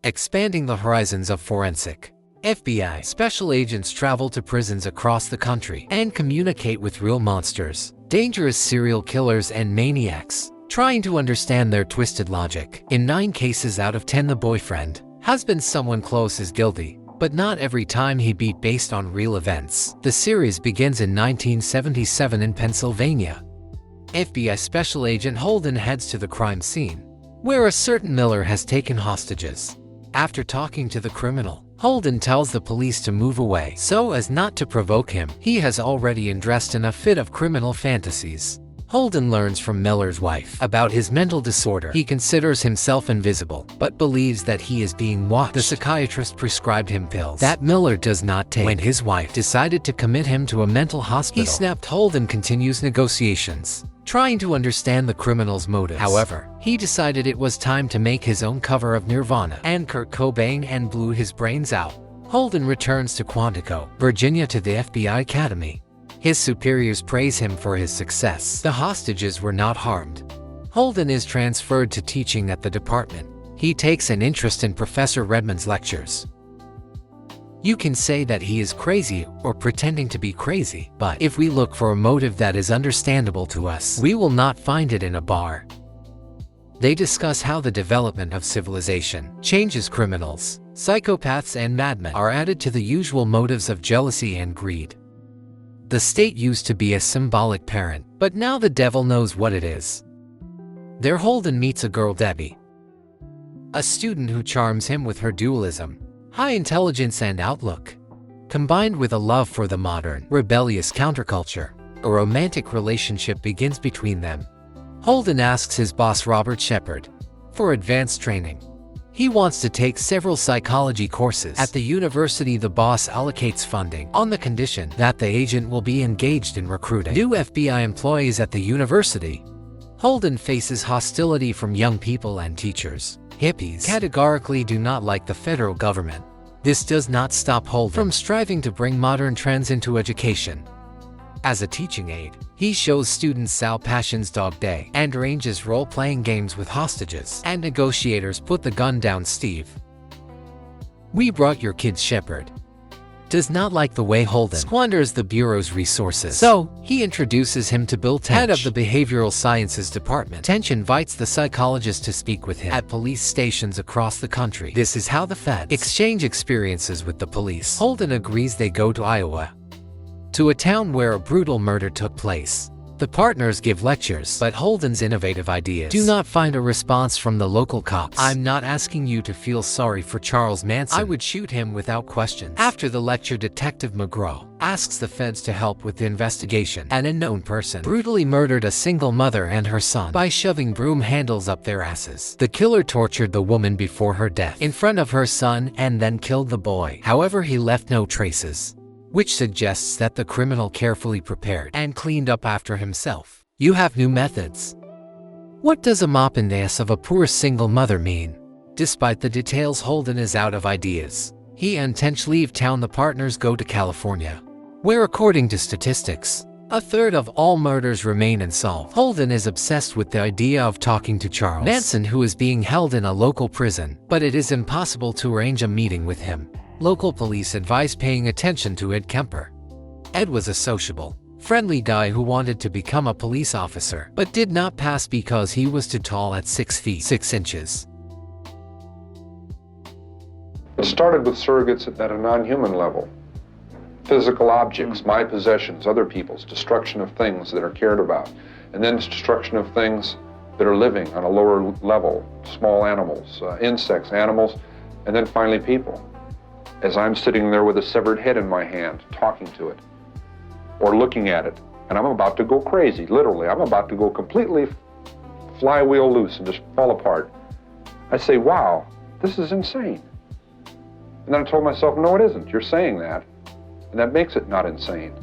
Expanding the horizons of forensic. FBI special agents travel to prisons across the country and communicate with real monsters, dangerous serial killers and maniacs, trying to understand their twisted logic. In 9 cases out of 10, the boyfriend has been someone close is guilty, but not every time he beat based on real events. The series begins in 1977 in Pennsylvania. FBI Special Agent Holden heads to the crime scene, where a certain Miller has taken hostages. After talking to the criminal, Holden tells the police to move away so as not to provoke him. He has already undressed in a fit of criminal fantasies. Holden learns from Miller's wife about his mental disorder. He considers himself invisible, but believes that he is being watched. The psychiatrist prescribed him pills that Miller does not take. When his wife decided to commit him to a mental hospital, he snapped. Holden continues negotiations, trying to understand the criminal's motives. However, he decided it was time to make his own cover of Nirvana and Kurt Cobain and blew his brains out. Holden returns to Quantico, Virginia to the FBI Academy. His superiors praise him for his success. The hostages were not harmed. Holden is transferred to teaching at the department. He takes an interest in Professor Redmond's lectures. You can say that he is crazy or pretending to be crazy, but if we look for a motive that is understandable to us, we will not find it in a bar. They discuss how the development of civilization changes criminals. Psychopaths and madmen are added to the usual motives of jealousy and greed. The state used to be a symbolic parent, but now the devil knows what it is. There Holden meets a girl, Debbie, a student who charms him with her dualism, high intelligence and outlook, combined with a love for the modern, rebellious counterculture. A romantic relationship begins between them. Holden asks his boss, Robert Shepard, for advanced training. He wants to take several psychology courses at the university. The boss allocates funding on the condition that the agent will be engaged in recruiting new FBI employees at the university. Holden faces hostility from young people and teachers. Hippies categorically do not like the federal government. This does not stop Holden from striving to bring modern trends into education. As a teaching aide, he shows students Sal Passion's Dog Day and arranges role-playing games with hostages and negotiators. Put the gun down, Steve. We brought your kids. Shepard does not like the way Holden squanders the Bureau's resources, so he introduces him to Bill Tench, head of the Behavioral Sciences Department. Tench invites the psychologist to speak with him at police stations across the country. This is how the feds exchange experiences with the police. Holden agrees. They go to Iowa, to a town where a brutal murder took place. The partners give lectures, but Holden's innovative ideas do not find a response from the local cops. I'm not asking you to feel sorry for Charles Manson. I would shoot him without questions. After the lecture, Detective McGraw asks the feds to help with the investigation. An unknown person brutally murdered a single mother and her son by shoving broom handles up their asses. The killer tortured the woman before her death in front of her son and then killed the boy. However, he left no traces, which suggests that the criminal carefully prepared and cleaned up after himself. You have new methods. What does a mop in the ass of a poor single mother mean? Despite the details, Holden is out of ideas. He and Tench leave town. The partners go to California, where according to statistics, a third of all murders remain unsolved. Holden is obsessed with the idea of talking to Charles Manson, who is being held in a local prison, but it is impossible to arrange a meeting with him. Local police advise paying attention to Ed Kemper. Ed was a sociable, friendly guy who wanted to become a police officer, but did not pass because he was too tall at 6 feet 6 inches. It started with surrogates at a non-human level. Physical objects, my possessions, other people's, destruction of things that are cared about, and then destruction of things that are living on a lower level, small animals, insects, animals, and then finally people. As I'm sitting there with a severed head in my hand, talking to it, or looking at it, and I'm about to go crazy, literally. I'm about to go completely flywheel loose and just fall apart. I say, wow, this is insane. And then I told myself, no, it isn't. You're saying that, and that makes it not insane.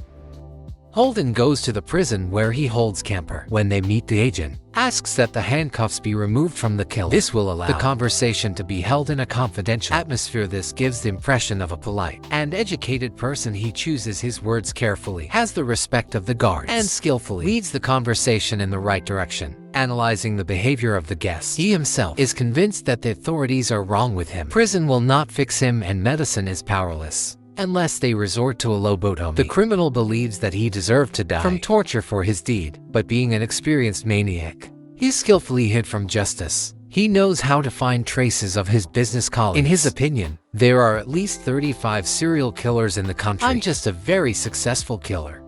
Holden goes to the prison where he holds Kemper. When they meet, the agent asks that the handcuffs be removed from the killer. This will allow the conversation to be held in a confidential atmosphere. This gives the impression of a polite and educated person. He chooses his words carefully, has the respect of the guards, and skillfully leads the conversation in the right direction. Analyzing the behavior of the guests, he himself is convinced that the authorities are wrong with him. Prison will not fix him and medicine is powerless unless they resort to a lobotomy. The criminal believes that he deserved to die from torture for his deed, but being an experienced maniac, he's skillfully hid from justice. He knows how to find traces of his business colleagues. In his opinion, there are at least 35 serial killers in the country. I'm just a very successful killer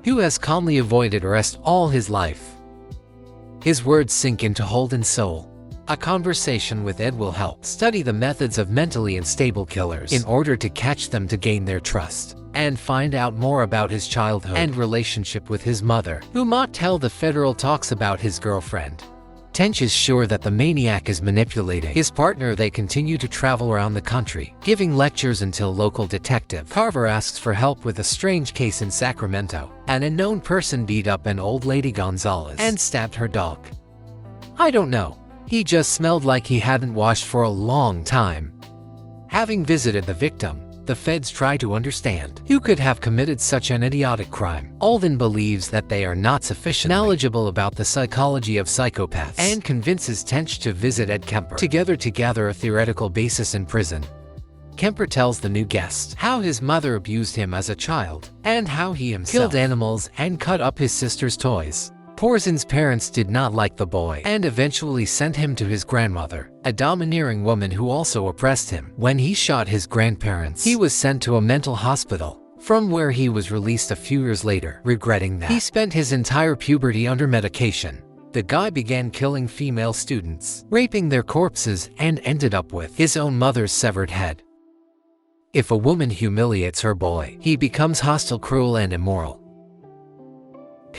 who has calmly avoided arrest all his life. His words sink into Holden's soul. A conversation with Ed will help study the methods of mentally unstable killers in order to catch them to gain their trust and find out more about his childhood and relationship with his mother, who might tell the federal talks about his girlfriend. Tench is sure that the maniac is manipulating his partner. They continue to travel around the country, giving lectures until local detective Carver asks for help with a strange case in Sacramento. An unknown person beat up an old lady Gonzalez and stabbed her dog. I don't know. He just smelled like he hadn't washed for a long time. Having visited the victim, the feds try to understand who could have committed such an idiotic crime. Holden believes that they are not sufficiently knowledgeable about the psychology of psychopaths and convinces Tench to visit Ed Kemper together to gather a theoretical basis in prison. Kemper tells the new guest how his mother abused him as a child and how he himself killed animals and cut up his sister's toys. Porzin's parents did not like the boy and eventually sent him to his grandmother, a domineering woman who also oppressed him. When he shot his grandparents, he was sent to a mental hospital, from where he was released a few years later, regretting that he spent his entire puberty under medication. The guy began killing female students, raping their corpses, and ended up with his own mother's severed head. If a woman humiliates her boy, he becomes hostile, cruel, and immoral.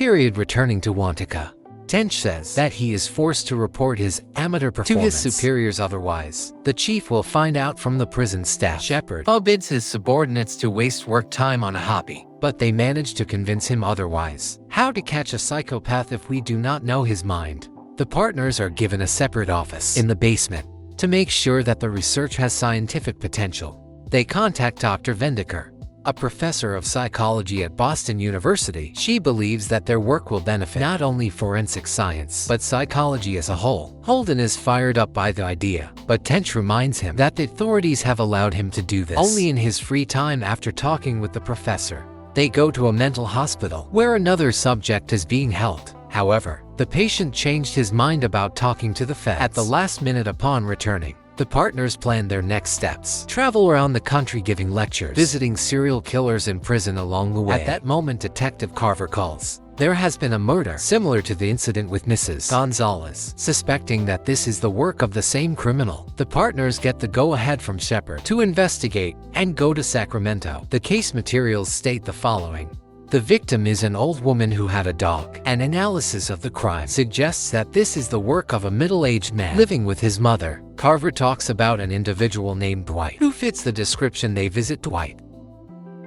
Returning to Wantica, Tench says that he is forced to report his amateur performance to his superiors, otherwise the chief will find out from the prison staff. Shepard forbids his subordinates to waste work time on a hobby, but they manage to convince him otherwise. How to catch a psychopath if we do not know his mind? The partners are given a separate office in the basement to make sure that the research has scientific potential. They contact Dr. Vendiker, a professor of psychology at Boston University. She believes that their work will benefit not only forensic science, but psychology as a whole. Holden is fired up by the idea, but Tench reminds him that the authorities have allowed him to do this only in his free time after talking with the professor. They go to a mental hospital where another subject is being held. However, the patient changed his mind about talking to the feds at the last minute upon returning. The partners plan their next steps, travel around the country giving lectures, visiting serial killers in prison along the way. At that moment, Detective Carver calls. There has been a murder similar to the incident with Mrs. Gonzalez. Suspecting that this is the work of the same criminal, the partners get the go-ahead from Shepard to investigate and go to Sacramento. The case materials state the following. The victim is an old woman who had a dog. An analysis of the crime suggests that this is the work of a middle-aged man living with his mother. Carver talks about an individual named Dwight who fits the description. They visit Dwight.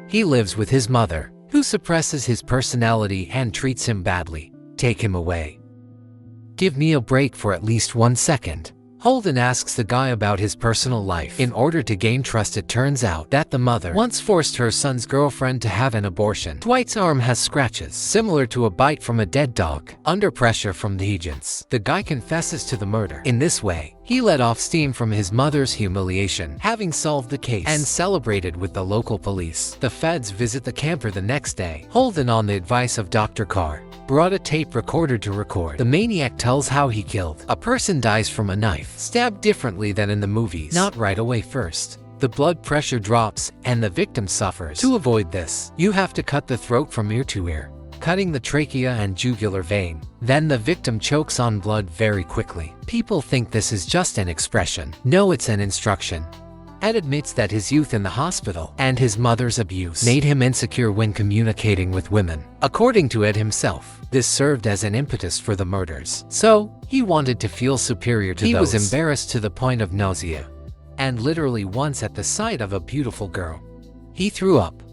He lives with his mother, who suppresses his personality and treats him badly. Take him away. Give me a break for at least 1 second. Holden asks the guy about his personal life. In order to gain trust, it turns out that the mother once forced her son's girlfriend to have an abortion. Dwight's arm has scratches, similar to a bite from a dead dog. Under pressure from the agents, the guy confesses to the murder. In this way, he let off steam from his mother's humiliation, having solved the case and celebrated with the local police. The feds visit the camper the next day. Holden, on the advice of Dr. Carr, brought a tape recorder to record. The maniac tells how he killed. A person dies from a knife, stabbed differently than in the movies. Not right away first. The blood pressure drops, and the victim suffers. To avoid this, you have to cut the throat from ear to ear, cutting the trachea and jugular vein. Then the victim chokes on blood very quickly. People think this is just an expression. No, it's an instruction. Ed admits that his youth in the hospital and his mother's abuse made him insecure when communicating with women. According to Ed himself, this served as an impetus for the murders. So, he wanted to feel superior to those. He was embarrassed to the point of nausea, and literally once at the sight of a beautiful girl, he threw up.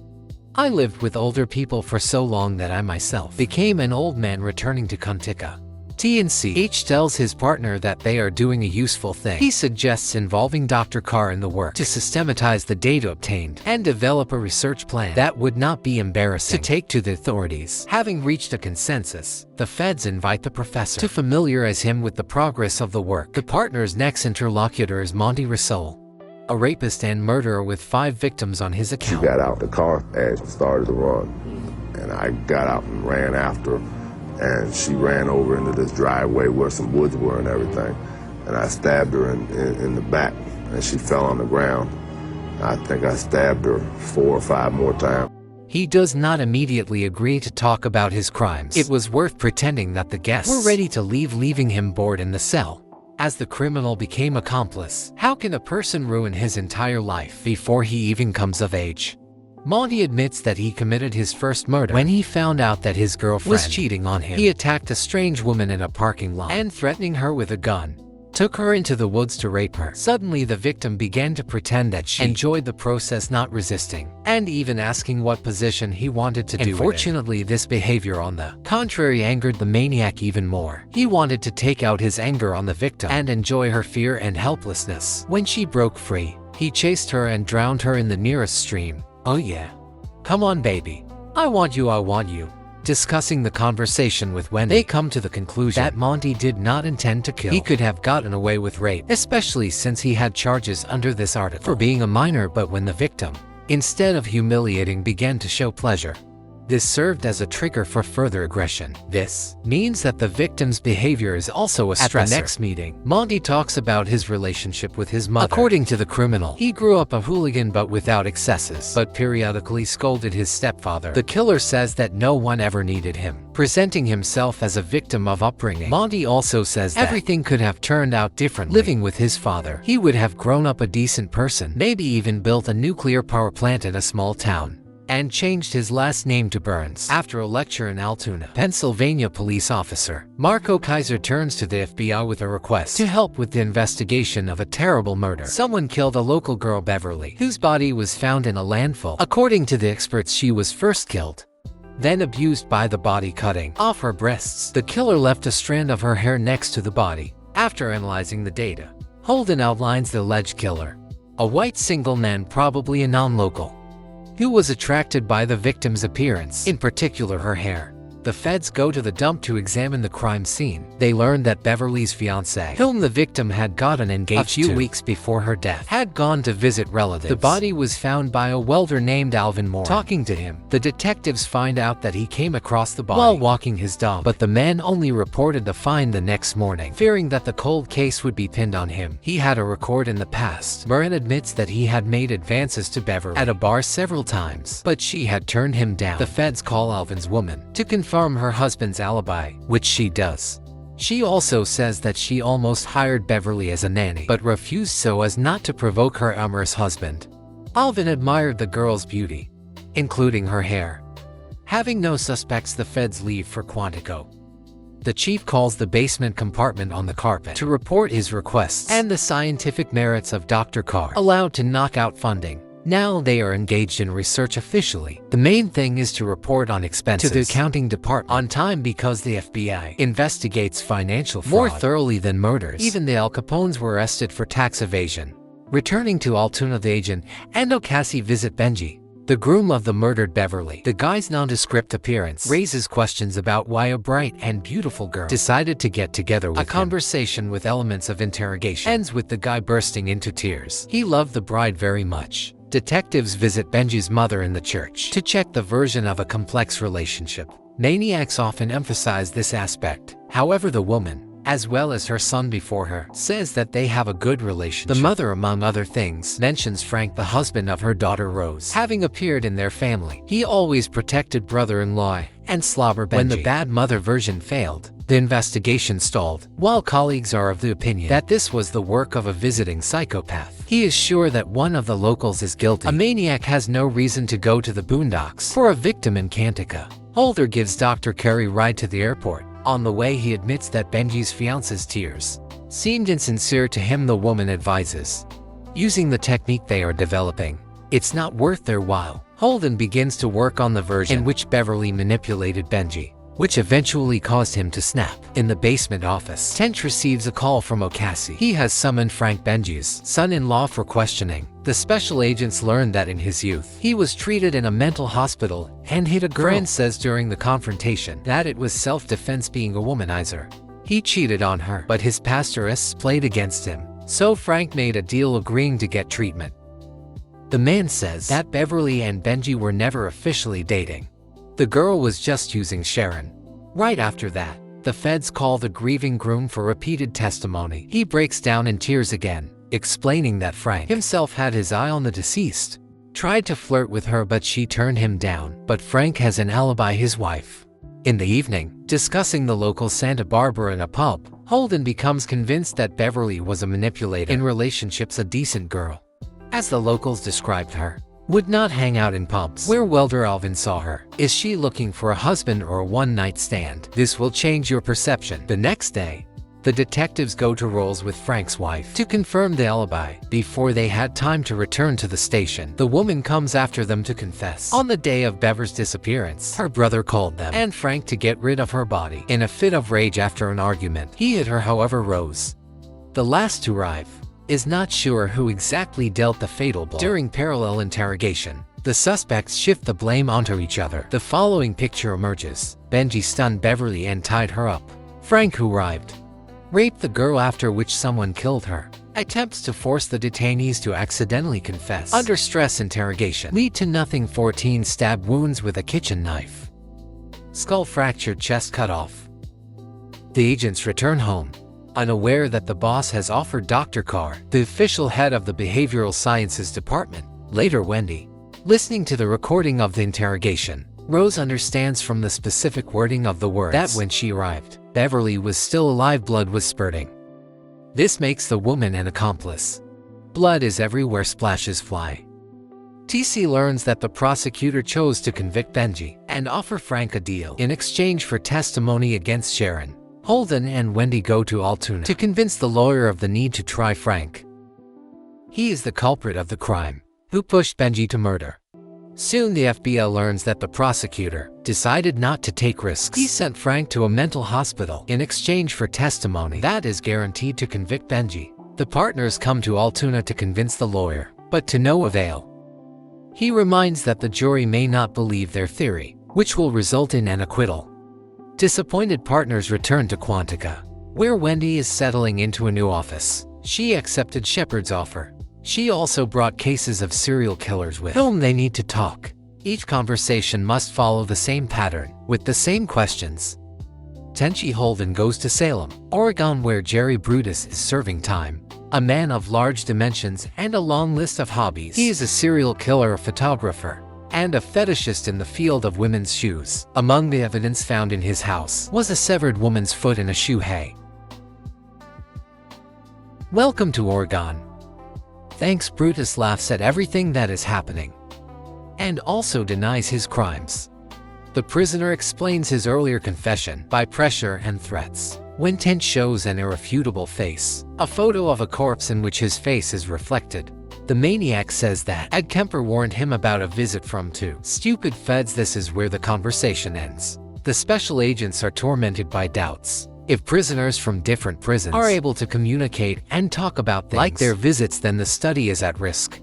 I lived with older people for so long that I myself became an old man returning to Wantica. TNC. H tells his partner that they are doing a useful thing. He suggests involving Dr. Carr in the work to systematize the data obtained and develop a research plan that would not be embarrassing to take to the authorities. Having reached a consensus, the feds invite the professor to familiarize him with the progress of the work. The partner's next interlocutor is Monty Risol, a rapist and murderer with 5 victims on his account. She got out the car and started to run, and I got out and ran after her. And she ran over into this driveway where some woods were and everything. And I stabbed her in the back, and she fell on the ground. I think I stabbed her 4 or 5 more times. He does not immediately agree to talk about his crimes. It was worth pretending that the guests were ready to leave, leaving him bored in the cell. As the criminal became accomplice, how can a person ruin his entire life before he even comes of age? Monty admits that he committed his first murder when he found out that his girlfriend was cheating on him. He attacked a strange woman in a parking lot and, threatening her with a gun, took her into the woods to rape her. Suddenly, the victim began to pretend that she enjoyed the process, not resisting, and even asking what position he wanted to do. Unfortunately, this behavior on the contrary angered the maniac even more. He wanted to take out his anger on the victim and enjoy her fear and helplessness. When she broke free, he chased her and drowned her in the nearest stream. Oh yeah. Come on, baby. I want you, I want you. Discussing the conversation with Wendy, they come to the conclusion that Monty did not intend to kill. He could have gotten away with rape, especially since he had charges under this article for being a minor. But when the victim, instead of humiliating, began to show pleasure, this served as a trigger for further aggression. This means that the victim's behavior is also a stressor. At the next meeting, Monty talks about his relationship with his mother. According to the criminal, he grew up a hooligan but without excesses, but periodically scolded his stepfather. The killer says that no one ever needed him, presenting himself as a victim of upbringing. Monty also says that everything could have turned out differently. Living with his father, he would have grown up a decent person, maybe even built a nuclear power plant in a small town, and changed his last name to Burns. After a lecture in Altoona, Pennsylvania, police officer Marco Kaiser turns to the FBI with a request to help with the investigation of a terrible murder. Someone killed a local girl, Beverly, whose body was found in a landfill. According to the experts, she was first killed, then abused by the body cutting off her breasts. The killer left a strand of her hair next to the body. After analyzing the data, Holden outlines the alleged killer, a white single man, probably a non-local, who was attracted by the victim's appearance, in particular her hair. The feds go to the dump to examine the crime scene. They learn that Beverly's fiancé, whom the victim had gotten engaged a few weeks before her death, had gone to visit relatives. The body was found by a welder named Alvin Moore. Talking to him, the detectives find out that he came across the body while walking his dog, but the man only reported the find the next morning. Fearing that the cold case would be pinned on him, he had a record in the past. Moran admits that he had made advances to Beverly at a bar several times, but she had turned him down. The feds call Alvin's woman to confirm her husband's alibi, which she does. She also says that she almost hired Beverly as a nanny, but refused so as not to provoke her amorous husband. Alvin admired the girl's beauty, including her hair. Having no suspects, the feds leave for Quantico. The chief calls the basement compartment on the carpet to report his requests and the scientific merits of Dr. Carr, allowed to knock out funding. Now they are engaged in research officially. The main thing is to report on expenses to the accounting department on time, because the FBI investigates financial fraud more thoroughly than murders. Even the Al Capones were arrested for tax evasion. Returning to Altoona, the agent and Ocassi visit Benji, the groom of the murdered Beverly. The guy's nondescript appearance raises questions about why a bright and beautiful girl decided to get together with him. A conversation with elements of interrogation ends with the guy bursting into tears. He loved the bride very much. Detectives visit Benji's mother in the church to check the version of a complex relationship. Maniacs often emphasize this aspect. However, the woman, as well as her son before her, says that they have a good relationship. The mother, among other things, mentions Frank, the husband of her daughter Rose, having appeared in their family. He always protected brother-in-law and Slobber Benji. When the bad mother version failed, the investigation stalled. While colleagues are of the opinion that this was the work of a visiting psychopath, he is sure that one of the locals is guilty. A maniac has no reason to go to the boondocks for a victim in Kantika. Holder gives Dr. Carey a ride to the airport. On the way, he admits that Benji's fiance's tears seemed insincere to him. The woman advises using the technique they are developing. It's not worth their while. Holden begins to work on the version in which Beverly manipulated Benji. which eventually caused him to snap. In the basement office, Tench receives a call from Okasi. He has summoned Frank Benji's son-in-law for questioning. The special agents learn that in his youth, he was treated in a mental hospital and hit a girl. Friend says during the confrontation that it was self-defense being a womanizer. He cheated on her, but his pastoress played against him, so Frank made a deal agreeing to get treatment. The man says that Beverly and Benji were never officially dating. The girl was just using Sharon. Right after that, the feds call the grieving groom for repeated testimony. He breaks down in tears again, explaining that Frank himself had his eye on the deceased. Tried to flirt with her but she turned him down, but Frank has an alibi, his wife. In the evening, discussing the local Santa Barbara in a pub, Holden becomes convinced that Beverly was a manipulator, in relationships a decent girl, as the locals described her. Would not hang out in pubs where Welder Alvin saw her. Is she looking for a husband or a one-night stand? This will change your perception. The next day, the detectives go to Rolls with Frank's wife to confirm the alibi. Before they had time to return to the station, the woman comes after them to confess. On the day of Bever's disappearance, her brother called them and Frank to get rid of her body. In a fit of rage after an argument, he hit her. However, Rose, the last to arrive, is not sure who exactly dealt the fatal blow. During parallel interrogation, the suspects shift the blame onto each other. The following picture emerges. Benji stunned Beverly and tied her up. Frank, who arrived, raped the girl, after which someone killed her. Attempts to force the detainees to accidentally confess under stress interrogation lead to nothing. 14 stab wounds with a kitchen knife. Skull fractured, chest cut off. The agents return home, unaware that the boss has offered Dr. Carr, the official head of the Behavioral Sciences Department. Later, Wendy, listening to the recording of the interrogation, Rose understands from the specific wording of the words that when she arrived, Beverly was still alive. Blood was spurting. This makes the woman an accomplice. Blood is everywhere, splashes fly. TC learns that the prosecutor chose to convict Benji and offer Frank a deal in exchange for testimony against Sharon. Holden and Wendy go to Altoona to convince the lawyer of the need to try Frank. He is the culprit of the crime, who pushed Benji to murder. Soon the FBI learns that the prosecutor decided not to take risks. He sent Frank to a mental hospital in exchange for testimony that is guaranteed to convict Benji. The partners come to Altoona to convince the lawyer, but to no avail. He reminds that the jury may not believe their theory, which will result in an acquittal. Disappointed partners return to Quantica, where Wendy is settling into a new office. She accepted Shepard's offer. She also brought cases of serial killers with whom they need to talk. Each conversation must follow the same pattern, with the same questions. Tenchi Holden goes to Salem, Oregon, where Jerry Brutus is serving time. A man of large dimensions and a long list of hobbies. He is a serial killer, a photographer, and a fetishist in the field of women's shoes. Among the evidence found in his house was a severed woman's foot in a shoe hay. Welcome to Oregon. Thanks. Brutus laughs at everything that is happening and also denies his crimes. The prisoner explains his earlier confession by pressure and threats. When Tench shows an irrefutable face, a photo of a corpse in which his face is reflected, the maniac says that Ed Kemper warned him about a visit from two stupid feds. This is where the conversation ends. The special agents are tormented by doubts. If prisoners from different prisons are able to communicate and talk about things like their visits, then the study is at risk.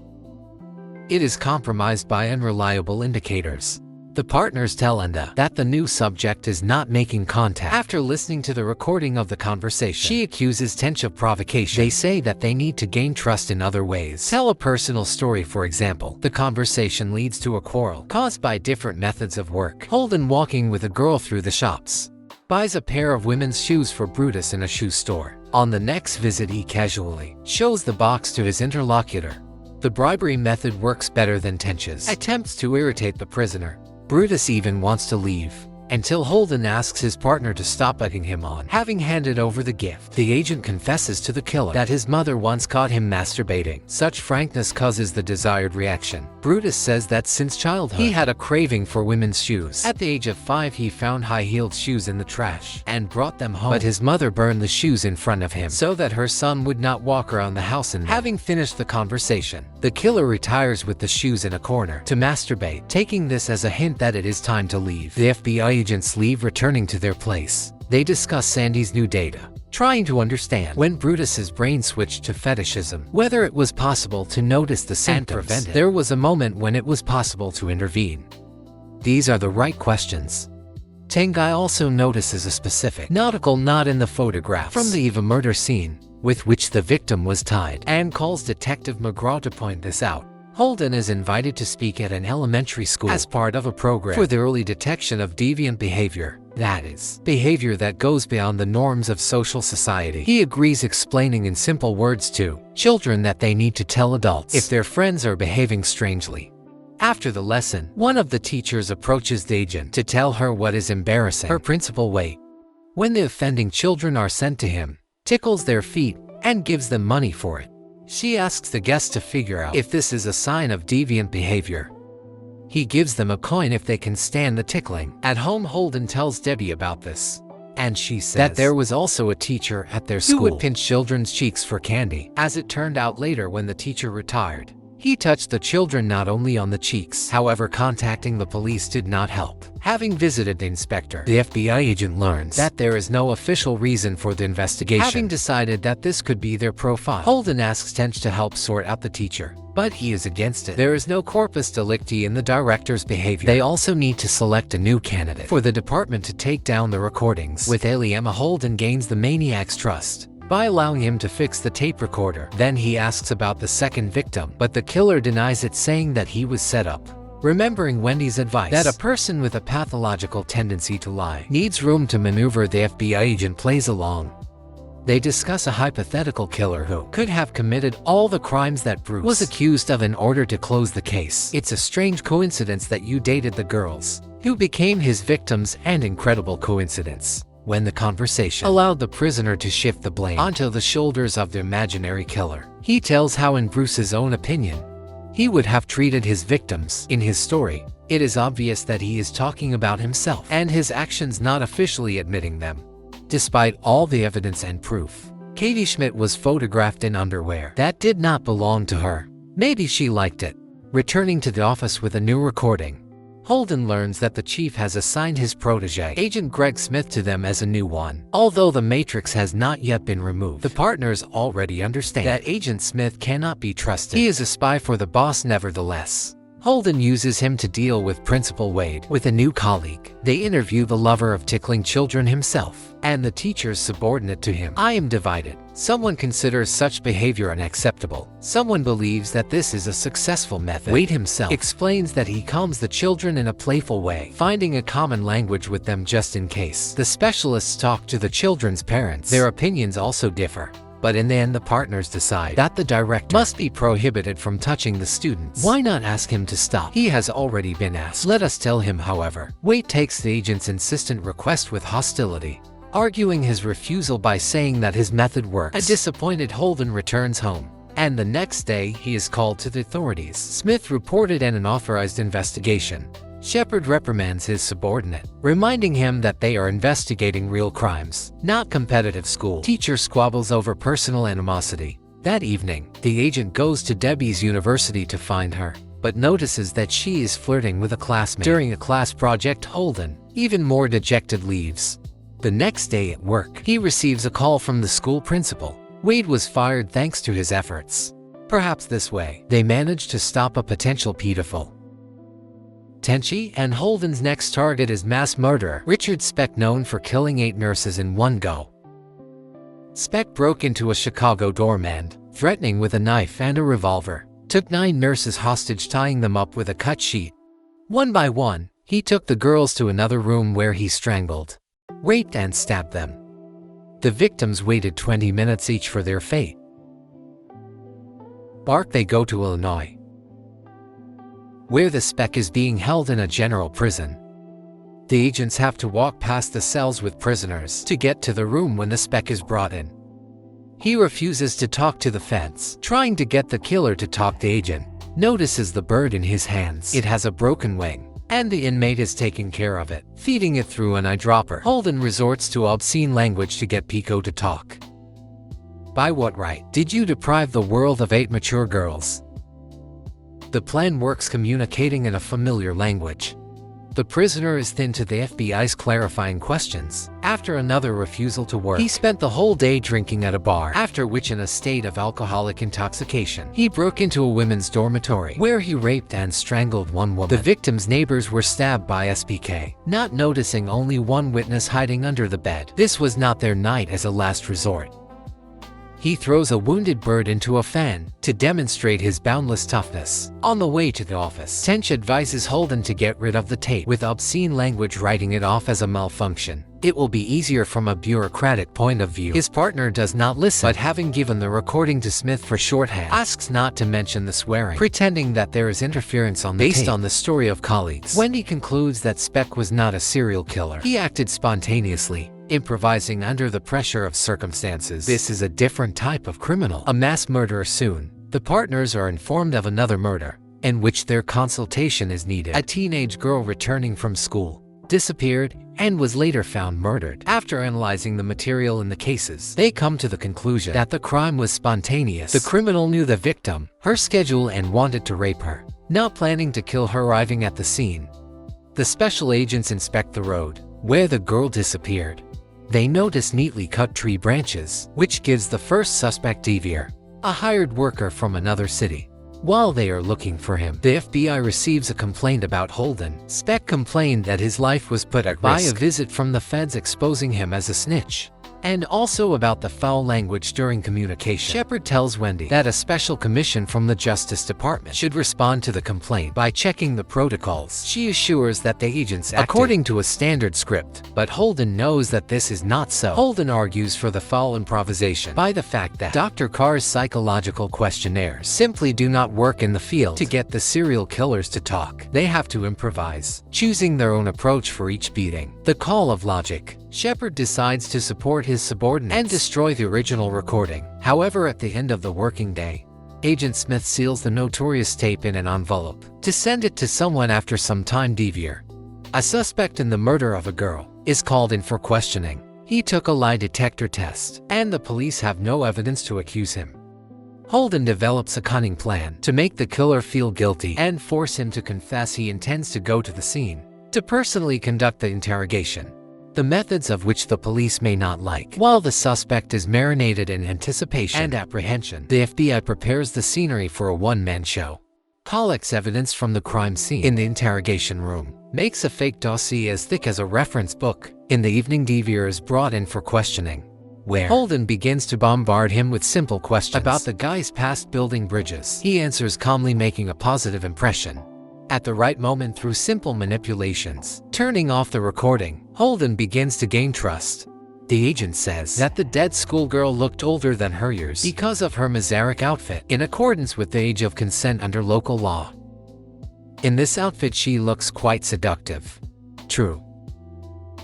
It is compromised by unreliable indicators. The partners tell Enda that the new subject is not making contact. After listening to the recording of the conversation, she accuses Tench of provocation. They say that they need to gain trust in other ways. Tell a personal story, for example. The conversation leads to a quarrel caused by different methods of work. Holden, walking with a girl through the shops, buys a pair of women's shoes for Brutus in a shoe store. On the next visit, he casually shows the box to his interlocutor. The bribery method works better than Tench's attempts to irritate the prisoner. Brutus even wants to leave, until Holden asks his partner to stop egging him on. Having handed over the gift, the agent confesses to the killer that his mother once caught him masturbating. Such frankness causes the desired reaction. Brutus says that since childhood, he had a craving for women's shoes. At the age of 5, he found high-heeled shoes in the trash and brought them home. But his mother burned the shoes in front of him so that her son would not walk around the house in them. Having finished the conversation, the killer retires with the shoes in a corner to masturbate, taking this as a hint that it is time to leave. The FBI agents leave, returning to their place. They discuss Sandy's new data, trying to understand when Brutus's brain switched to fetishism, whether it was possible to notice the symptoms and prevent it. There was a moment when it was possible to intervene. These are the right questions. Tengai also notices a specific nautical knot in the photographs from the Eva murder scene, with which the victim was tied, and calls Detective McGraw to point this out. Holden is invited to speak at an elementary school as part of a program for the early detection of deviant behavior. That is, behavior that goes beyond the norms of social society. He agrees, explaining in simple words to children that they need to tell adults if their friends are behaving strangely. After the lesson, one of the teachers approaches the agent to tell her what is embarrassing. Her principal Wade, when the offending children are sent to him, tickles their feet and gives them money for it. She asks the guests to figure out if this is a sign of deviant behavior. He gives them a coin if they can stand the tickling. At home, Holden tells Debbie about this, and she says that there was also a teacher at their school who would pinch children's cheeks for candy. As it turned out later, when the teacher retired, he touched the children not only on the cheeks. However, contacting the police did not help. Having visited the inspector, the FBI agent learns that there is no official reason for the investigation. Having decided that this could be their profile, Holden asks Tench to help sort out the teacher, but he is against it. There is no corpus delicti in the director's behavior. They also need to select a new candidate for the department to take down the recordings. With Eliema, Holden gains the maniac's trust by allowing him to fix the tape recorder. Then he asks about the second victim, but the killer denies it, saying that he was set up. Remembering Wendy's advice that a person with a pathological tendency to lie needs room to maneuver, the FBI agent plays along. They discuss a hypothetical killer who could have committed all the crimes that Bruce was accused of in order to close the case. It's a strange coincidence that you dated the girls who became his victims, and incredible coincidence when the conversation allowed the prisoner to shift the blame onto the shoulders of the imaginary killer. He tells how, in Bruce's own opinion, he would have treated his victims. In his story, it is obvious that he is talking about himself and his actions, not officially admitting them. Despite all the evidence and proof, Katie Schmidt was photographed in underwear that did not belong to her. Maybe she liked it. Returning to the office with a new recording, Holden learns that the chief has assigned his protege, Agent Greg Smith, to them as a new one. Although the matrix has not yet been removed, the partners already understand that Agent Smith cannot be trusted. He is a spy for the boss nevertheless. Holden uses him to deal with Principal Wade with a new colleague. They interview the lover of tickling children himself, and the teachers subordinate to him. I am divided. Someone considers such behavior unacceptable. Someone believes that this is a successful method. Wade himself explains that he calms the children in a playful way, finding a common language with them just in case. The specialists talk to the children's parents. Their opinions also differ, but in the end the partners decide that the director must be prohibited from touching the students. Why not ask him to stop? He has already been asked. Let us tell him, however. Wade takes the agent's insistent request with hostility, arguing his refusal by saying that his method works. A disappointed Holden returns home, and the next day he is called to the authorities. Smith reported an unauthorized investigation. Shepard reprimands his subordinate, reminding him that they are investigating real crimes, not competitive school. Teacher squabbles over personal animosity. That evening, the agent goes to Debbie's university to find her, but notices that she is flirting with a classmate. During a class project, Holden, even more dejected, leaves. The next day at work, he receives a call from the school principal. Wade was fired thanks to his efforts. Perhaps this way, they managed to stop a potential pedophile. Tenchi and Holden's next target is mass murderer Richard Speck, known for killing 8 nurses in one go. Speck broke into a Chicago dorm and, threatening with a knife and a revolver, took 9 nurses hostage, tying them up with a cut sheet. One by one, he took the girls to another room where he strangled, raped, and stabbed them. The victims waited 20 minutes each for their fate. They go to Illinois, where the Speck is being held in a general prison. The agents have to walk past the cells with prisoners to get to the room when the Speck is brought in. He refuses to talk to the fence, trying to get the killer to talk the agent. notices the bird in his hands. It has a broken wing, and the inmate is taking care of it, feeding it through an eyedropper. Holden resorts to obscene language to get Pico to talk. By what right did you deprive the world of 8 mature girls? The plan works, communicating in a familiar language. The prisoner is thinned to the FBI's clarifying questions. After another refusal to work, he spent the whole day drinking at a bar, after which, in a state of alcoholic intoxication, he broke into a women's dormitory, where he raped and strangled one woman. The victim's neighbors were stabbed by SPK, not noticing only one witness hiding under the bed. This was not their night as a last resort. He throws a wounded bird into a fan to demonstrate his boundless toughness. On the way to the office, Tench advises Holden to get rid of the tape, with obscene language writing it off as a malfunction. It will be easier from a bureaucratic point of view. His partner does not listen, but having given the recording to Smith for shorthand, asks not to mention the swearing, pretending that there is interference on the tape. Based on the story of colleagues, Wendy concludes that Speck was not a serial killer. He acted spontaneously, improvising under the pressure of circumstances. This is a different type of criminal, a mass murderer. Soon, the partners are informed of another murder, in which their consultation is needed. A teenage girl returning from school disappeared and was later found murdered. After analyzing the material in the cases, they come to the conclusion that the crime was spontaneous. The criminal knew the victim, her schedule, and wanted to rape her, not planning to kill her. Arriving at the scene, the special agents inspect the road where the girl disappeared. They notice neatly cut tree branches, which gives the first suspect Devier, a hired worker from another city. While they are looking for him, the FBI receives a complaint about Holden. Speck complained that his life was put at risk by a visit from the feds exposing him as a snitch, and also about the foul language during communication. Shepard tells Wendy that a special commission from the Justice Department should respond to the complaint by checking the protocols. She assures that the agents acted according to a standard script, but Holden knows that this is not so. Holden argues for the foul improvisation by the fact that Dr. Carr's psychological questionnaires simply do not work in the field to get the serial killers to talk. They have to improvise, choosing their own approach for each beating. The call of logic. Shepard decides to support his subordinates and destroy the original recording. However, at the end of the working day, Agent Smith seals the notorious tape in an envelope to send it to someone. After some time, Devier, a suspect in the murder of a girl, is called in for questioning. He took a lie detector test, and the police have no evidence to accuse him. Holden develops a cunning plan to make the killer feel guilty and force him to confess. He intends to go to the scene to personally conduct the interrogation, the methods of which the police may not like. While the suspect is marinated in anticipation and apprehension, the FBI prepares the scenery for a one-man show. Collects evidence from the crime scene in the interrogation room, makes a fake dossier as thick as a reference book. In the evening, Devier is brought in for questioning, where Holden begins to bombard him with simple questions about the guy's past building bridges. He answers calmly, making a positive impression. At the right moment, through simple manipulations, turning off the recording, Holden begins to gain trust. The agent says that the dead schoolgirl looked older than her years because of her Mazarek outfit, in accordance with the age of consent under local law. In this outfit, she looks quite seductive. True.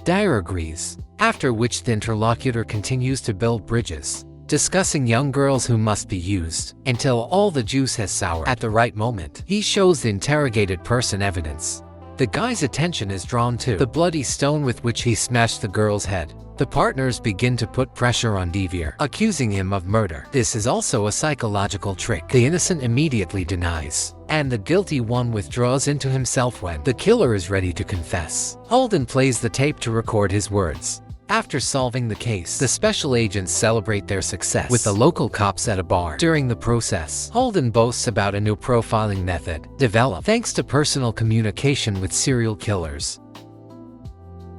Dyer agrees, after which the interlocutor continues to build bridges, discussing young girls who must be used until all the juice has soured. At the right moment, he shows the interrogated person evidence. The guy's attention is drawn to the bloody stone with which he smashed the girl's head. The partners begin to put pressure on Devier, accusing him of murder. This is also a psychological trick. The innocent immediately denies, and the guilty one withdraws into himself when the killer is ready to confess. Holden plays the tape to record his words. After solving the case, the special agents celebrate their success with the local cops at a bar. During the process, Holden boasts about a new profiling method developed thanks to personal communication with serial killers.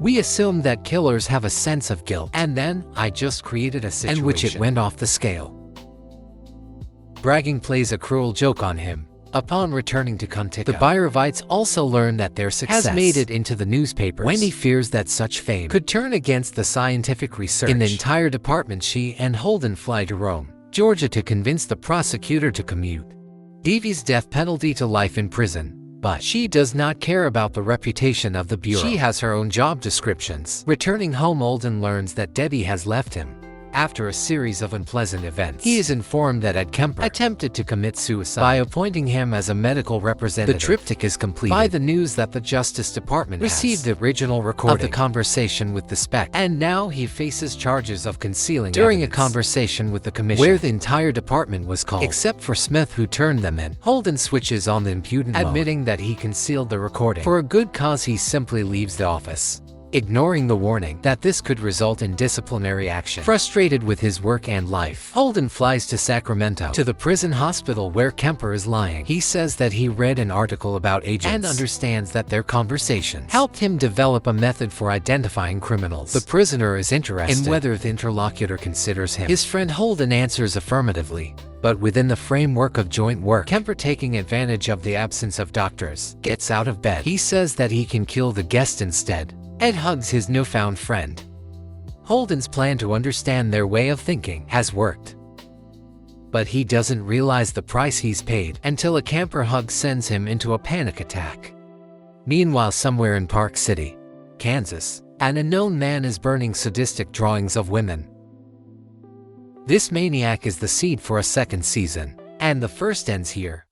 We assumed that killers have a sense of guilt, and then I just created a situation in which it went off the scale. Bragging plays a cruel joke on him. Upon returning to Kuntika, the Byerovites also learn that their success has made it into the newspapers. Wendy fears that such fame could turn against the scientific research in the entire department. She and Holden fly to Rome, Georgia to convince the prosecutor to commute Devi's death penalty to life in prison. But she does not care about the reputation of the Bureau. She has her own job descriptions. Returning home, Holden learns that Debbie has left him. After a series of unpleasant events, he is informed that Ed Kemper attempted to commit suicide by appointing him as a medical representative. The triptych is completed by the news that the Justice Department received the original recording of the conversation with the Spec, and now he faces charges of concealing during evidence. A conversation with the commission where the entire department was called, except for Smith, who turned them in. Holden switches on the impudent mode, admitting that he concealed the recording. For a good cause, he simply leaves the office, ignoring the warning that this could result in disciplinary action. Frustrated with his work and life, Holden flies to Sacramento, to the prison hospital where Kemper is lying. He says that he read an article about agents and understands that their conversations helped him develop a method for identifying criminals. The prisoner is interested in whether the interlocutor considers him. His friend Holden answers affirmatively, but within the framework of joint work. Kemper, taking advantage of the absence of doctors, gets out of bed. He says that he can kill the guest instead. Ed hugs his newfound friend. Holden's plan to understand their way of thinking has worked, but he doesn't realize the price he's paid until a Kemper hug sends him into a panic attack. Meanwhile, somewhere in Park City, Kansas, an unknown man is burning sadistic drawings of women. This maniac is the seed for a second season, and the first ends here.